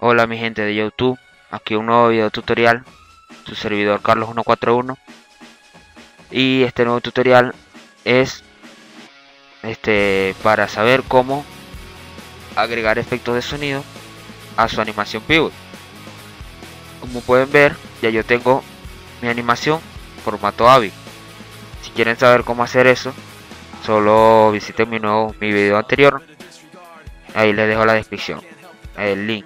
Hola mi gente de YouTube, aquí un nuevo video tutorial, su servidor Carlos 141 y este nuevo tutorial es para saber cómo agregar efectos de sonido a su animación Pivot. Como pueden ver, ya yo tengo mi animación formato AVI. Si quieren saber cómo hacer eso, solo visiten mi video anterior, ahí les dejo la descripción, el link.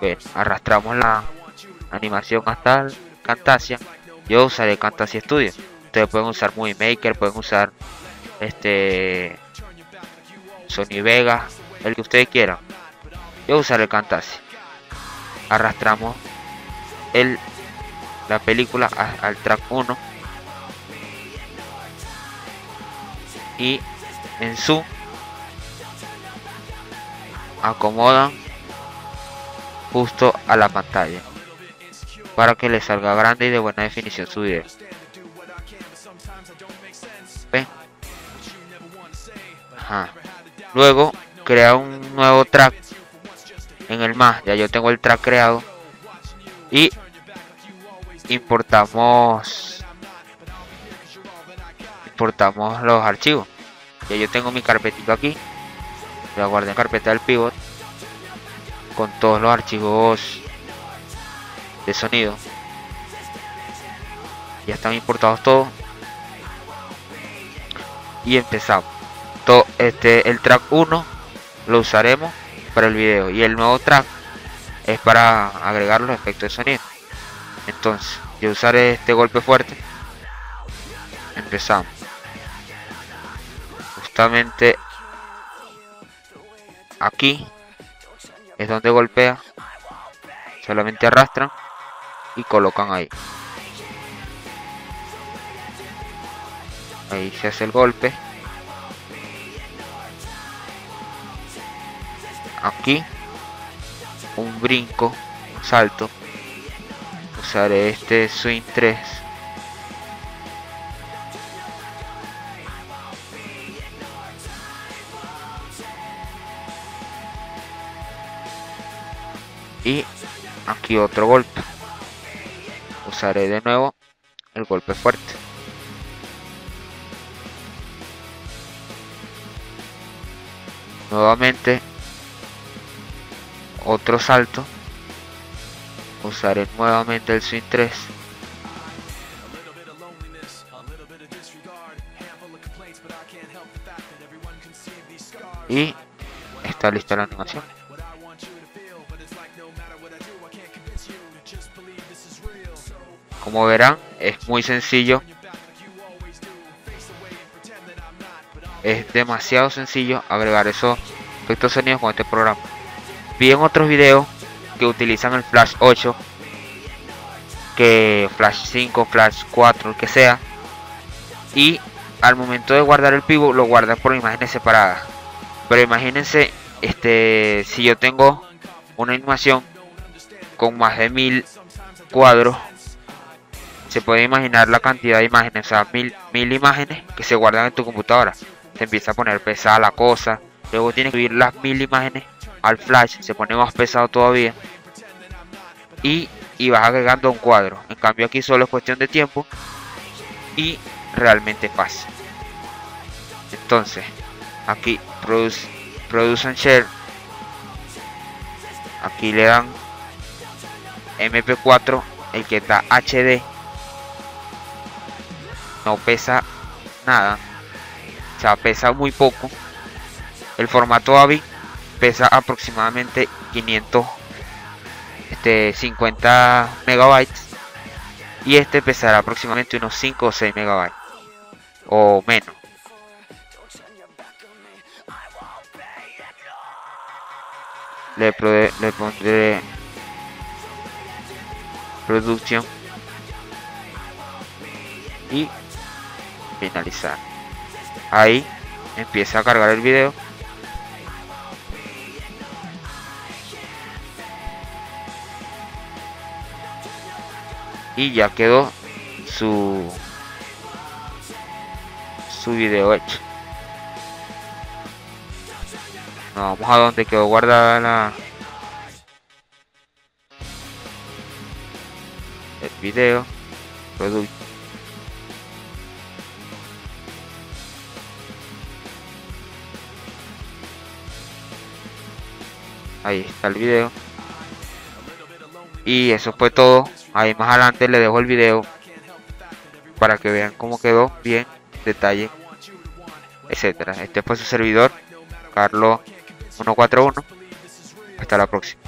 Bien, arrastramos la animación hasta el Camtasia. Yo usaré Camtasia Studio. Ustedes pueden usar Movie Maker, pueden usar Sony Vega, el que ustedes quieran. Yo usaré Camtasia. Arrastramos la película al track 1 y en zoom acomodan justo a la pantalla para que le salga grande y de buena definición su video. ¿Ven? Ajá. Luego crea un nuevo track en el más. Ya yo tengo el track creado y importamos los archivos. Ya yo tengo mi carpetita aquí, la guardé en carpeta del pivot con todos los archivos de sonido. Ya están importados todos y empezamos. El track 1 lo usaremos para el video y el nuevo track es para agregar los efectos de sonido. Entonces yo usaré este golpe fuerte. Empezamos justamente aquí, es donde golpea, solamente arrastran y colocan ahí. Ahí se hace el golpe. Aquí un brinco, un salto. Usaré este swing 3. Y aquí otro golpe. Usaré de nuevo el golpe fuerte. Nuevamente otro salto. Usaré nuevamente el swing 3. Y está lista la animación. Como verán, es muy sencillo. Es demasiado sencillo agregar esos efectos sonidos con este programa. Vi en otros videos que utilizan el Flash 8, que Flash 5, Flash 4, el que sea, y al momento de guardar el pivot lo guardan por imágenes separadas. Pero imagínense, si yo tengo una animación con más de 1000 cuadros, se puede imaginar la cantidad de imágenes, o sea, mil imágenes que se guardan en tu computadora. Se empieza a poner pesada la cosa. Luego tienes que subir las 1000 imágenes al flash, se pone más pesado todavía. Y vas agregando un cuadro. En cambio aquí solo es cuestión de tiempo y realmente fácil. Entonces aquí produce and share. Aquí le dan MP4, el que está HD. No pesa nada, o sea, pesa muy poco. El formato AVI pesa aproximadamente 550 megabytes y este pesará aproximadamente unos 5 o 6 megabytes o menos. Le pondré producción y finalizar. Ahí empieza a cargar el video. Y ya quedó su video hecho. Nos vamos a donde quedó guardada video, producto. Ahí está el video. Y eso fue todo. Ahí más adelante le dejo el video para que vean cómo quedó bien, detalle, etcétera. Este fue su servidor, Carlos 141. Hasta la próxima.